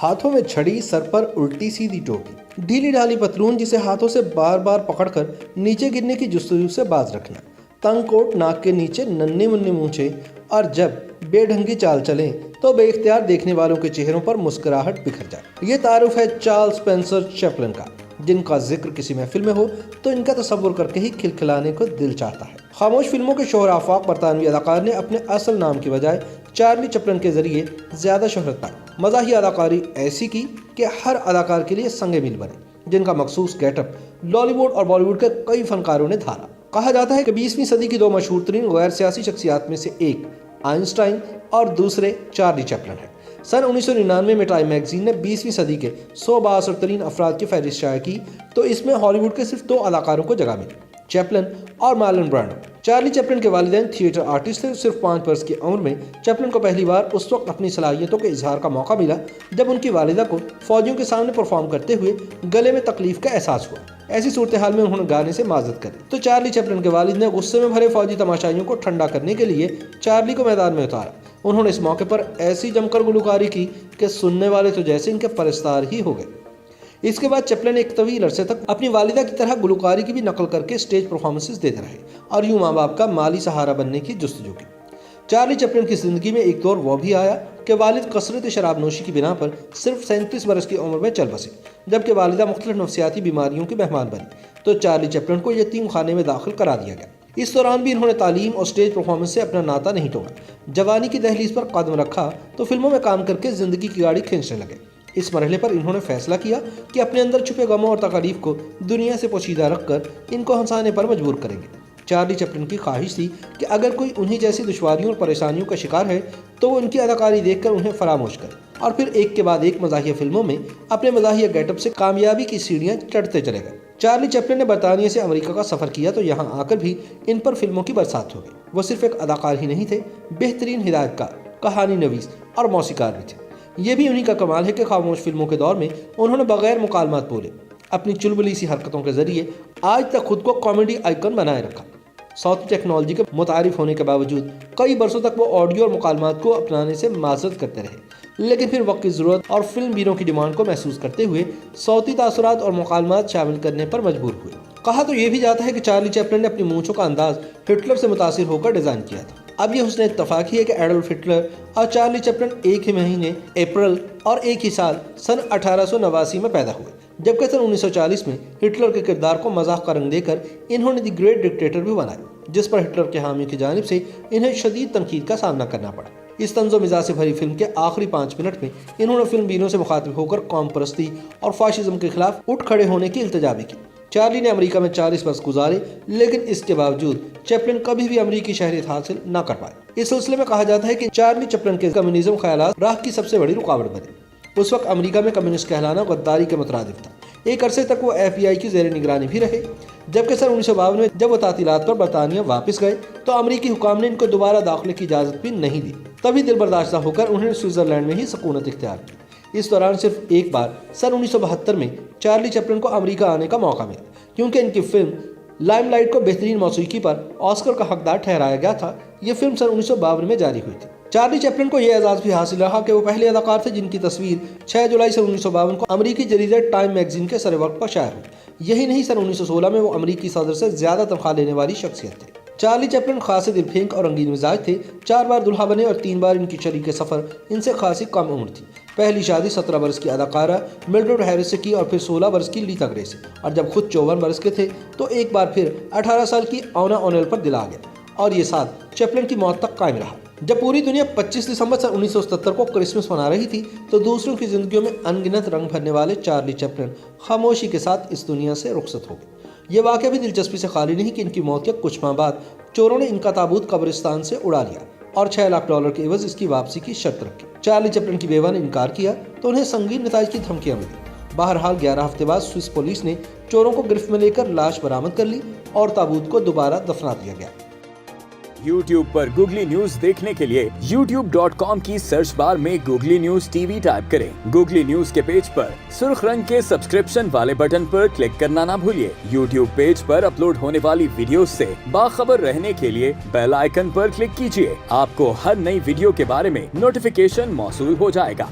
हाथों में छड़ी, सर पर उल्टी सीधी टोपी, ढीली ढाली पतलून जिसे हाथों से बार बार पकड़कर नीचे गिरने की जुस्तजू से बाज रखना, तंग कोट, नाक के नीचे नन्ही मुन्नी मूंछें, और जब बेढंगी चाल चले तो बेइख्तियार देखने वालों के चेहरों पर मुस्कुराहट बिखर जाए। ये तारुफ है चार्ल्स स्पेंसर चैपलिन का, जिनका जिक्र किसी महफिल में हो तो इनका तस्वुर करके ही खिलखिलाने को दिल चाहता है। खामोश फिल्मों के शोहर आफाक बरतानवी अदाकार ने अपने असल नाम की बजाय चार्ली चैपलिन के जरिए ज्यादा शोहरत पाई। मज़ाही अदाकारी ऐसी की कि हर अदाकार के लिए संगे मिल बने, जिनका मखसूस गेटअप लॉलीवुड और बॉलीवुड के कई फनकारों ने धारा। कहा जाता है कि 20वीं सदी की दो मशहूर तरीन गैर सियासी शख्सियात में से एक आइंस्टाइन और दूसरे चार्ली चैपलिन है। सन 1999 में टाइम मैगजीन ने 20वीं सदी के 100 बाअसर तरीन अफराद की फहरिस्त शाया की तो इसमें हॉलीवुड के सिर्फ दो अदाकारों को जगह मिली, चैपलिन और मार्लन ब्रांडो। चार्ली चैपलिन के वालिदैन थिएटर आर्टिस्ट थे। सिर्फ 5 वर्ष की उम्र में चैपलिन को पहली बार उस वक्त अपनी सलाहियतों के इजहार का मौका मिला जब उनकी वालिदा को फौजियों के सामने परफॉर्म करते हुए गले में तकलीफ का एहसास हुआ। ऐसी सूरत हाल में उन्होंने गाने से माजरत करी तो चार्ली चैपलिन के वालिद ने गुस्से में भरे फौजी तमाशाइयों को ठंडा करने के लिए चार्ली को मैदान में उतारा। उन्होंने इस मौके पर ऐसी जमकर गुलकारी की कि सुनने वाले तो जैसे इनके परस्तार ही हो गए। इसके बाद चैपलिन एक तवील अरसे तक अपनी वालिदा की तरह गुलकारी की भी नकल करके स्टेज परफॉर्मेंसेस देते रहे और यूं माँ बाप का माली सहारा बनने की जुस्तजू की। चार्ली चैपलिन की जिंदगी में एक दौर वो भी आया कि वालिद कसरत शराब नोशी की बिना पर सिर्फ 37 बरस की उम्र में चल बसे, जबकि वालिदा मुख्तलिफ नफ्सियाती बीमारियों की मेहमान बनी तो चार्ली चैपलिन को यतीम खाने में दाखिल करा दिया गया। इस दौरान भी इन्होंने तालीम और स्टेज परफॉर्मेंस से अपना नाता नहीं तोड़ा। जवानी की दहलीज पर कदम रखा तो फिल्मों में काम करके जिंदगी की गाड़ी खींचने लगे। इस मरहले पर इन्होंने फैसला किया कि अपने अंदर छुपे गमों और तकलीफ को दुनिया से पोशीदा रखकर इनको हंसाने पर मजबूर करेंगे। चार्ली चैपलिन की ख्वाहिश थी कि अगर कोई उन्हीं जैसी दुश्वारियों और परेशानियों का शिकार है तो वो उनकी अदाकारी देखकर उन्हें फरामोश करे और फिर एक के बाद एक मज़ाहिया फिल्मों में अपने मज़ाहिया गेटअप से कामयाबी की सीढ़ियां चढ़ते चले गए। चार्ली चैपलिन ने बरतानिया से अमेरिका का सफर किया तो यहाँ आकर भी इन पर फिल्मों की बरसात हो गई। वो सिर्फ एक अदाकार ही नहीं थे, बेहतरीन हिदायतकार, कहानी नवीस और मौसीकार भी थे। ये भी उन्हीं का कमाल है कि खामोश फिल्मों के दौर में उन्होंने बगैर मुकालमात बोले अपनी चुलबुली सी हरकतों के जरिए आज तक खुद को कॉमेडी आइकन बनाए रखा। साउथ टेक्नोलॉजी के मुतारिफ होने के बावजूद कई बरसों तक वो ऑडियो और मुकालमात को अपनाने से माजरत करते रहे, लेकिन फिर वक्त की ज़रूरत और फिल्म बीरों की डिमांड को महसूस करते हुए सौती तासुरात और मुकालमात शामिल करने पर मजबूर हुए। कहा तो ये भी जाता है कि चार्ली चैपलिन ने अपनी मूंछों का अंदाज हिटलर से मुतासिर होकर डिज़ाइन किया था। अब यह हुस्न इत्तफाक ही है कि एडोल्फ हिटलर और चार्ली चैपलिन एक ही महीने अप्रैल और एक ही साल सन 1889 में पैदा हुए, जबकि सन 1940 में हिटलर के किरदार को मजाक का रंग देकर इन्होंने द ग्रेट डिक्टेटर भी बनाया, जिस पर हिटलर के हामियों की जानिब से इन्हें शदीद तनकीद का सामना करना पड़ा। इस तंज़ो मिजाज से भरी फिल्म के आखिरी 5 मिनट में इन्होंने फिल्म बीनों से मुखातिब होकर कौम परस्ती और फाशिज्म के खिलाफ उठ खड़े होने की इल्तिजा भी की। चार्ली ने अमेरिका में 40 वर्ष गुजारे, लेकिन इसके बावजूद चैपलिन कभी भी अमेरिकी शहरियत हासिल न कर पाए। इस सिलसिले में कहा जाता है कि चार्ली चैपलिन के कम्युनिज्म ख्यालात राह की सबसे बड़ी रुकावट बने। उस वक्त अमेरिका में कम्युनिस्ट कहलाना गद्दारी के मुतरादिफ था। एक अरसे तक वो FBI की ज़ेर निगरानी भी रहे, जबकि सन 1952 में जब वो तातीलात पर बरतानिया वापस गए तो अमेरिकी हुकाम ने इनको दोबारा दाखिले की इजाज़त भी नहीं दी। तभी दिल बर्दाश्त होकर उन्होंने स्विट्ज़रलैंड में ही सकूनत इख्तियार की। इस दौरान सिर्फ एक बार सन 1972 में चार्ली चैपलिन को अमेरिका आने का मौका मिला, क्योंकि इनकी फिल्म लाइमलाइट को बेहतरीन मौसीकी पर ऑस्कर का हकदार ठहराया गया था। ये फिल्म सन 1952 में जारी हुई थी। चार्ली चैपलिन को यह एजाज़ भी हासिल रहा कि वो पहले अदाकार थे जिनकी तस्वीर 6 जुलाई सन 1952 को अमेरिकी जरीदे टाइम मैगजीन के सरवक्त पर शाया हुई। यही नहीं, सन 1916 में वो अमेरिकी सदर से ज्यादा तनख्वाह लेने वाली शख्सियत थे। चार्ली चैपलिन खासे दिलफेंक और रंगीन मिजाज थे। 4 बार दुल्हा बने और 3 बार इनकी शरीक सफ़र इनसे खासी कम उम्र थी। पहली शादी 17 बरस की अदाकारा मिल्ड्रेड हैरिस से की और फिर 16 बरस की लीता ग्रे से, और जब खुद 54 बरस के थे तो एक बार फिर 18 साल की ओना ओनेल पर दिल आ गया और ये साथ चैपलिन की मौत तक कायम रहा। जब पूरी दुनिया 25 दिसंबर सन 1977 को क्रिसमस मना रही थी तो दूसरों की जिंदगियों में अनगिनत रंग भरने वाले चार्ली चैपलिन खामोशी के साथ इस दुनिया से रुखसत हो गए। ये वाक़या भी दिलचस्पी से खाली नहीं कि इनकी मौत के कुछ माह बाद चोरों ने इनका ताबूत कब्रिस्तान से उड़ा लिया और $6 लाख के एवज इसकी वापसी की शर्त रखी। चार्ली चैपलिन की बेवा ने इनकार किया तो उन्हें संगीन नताज की धमकियां मिली। बहरहाल 11 हफ्ते बाद स्विस पुलिस ने चोरों को गिरफ्त में लेकर लाश बरामद कर ली और ताबूत को दोबारा दफना दिया गया। YouTube पर गूगली न्यूज देखने के लिए youtube.com की सर्च बार में गूगली न्यूज TV टाइप करें। गूगली न्यूज के पेज पर सुर्ख रंग के सब्सक्रिप्शन वाले बटन पर क्लिक करना ना भूलिए। YouTube पेज पर अपलोड होने वाली वीडियोस से बाखबर रहने के लिए बेल आइकन पर क्लिक कीजिए। आपको हर नई वीडियो के बारे में नोटिफिकेशन मौसूल हो जाएगा।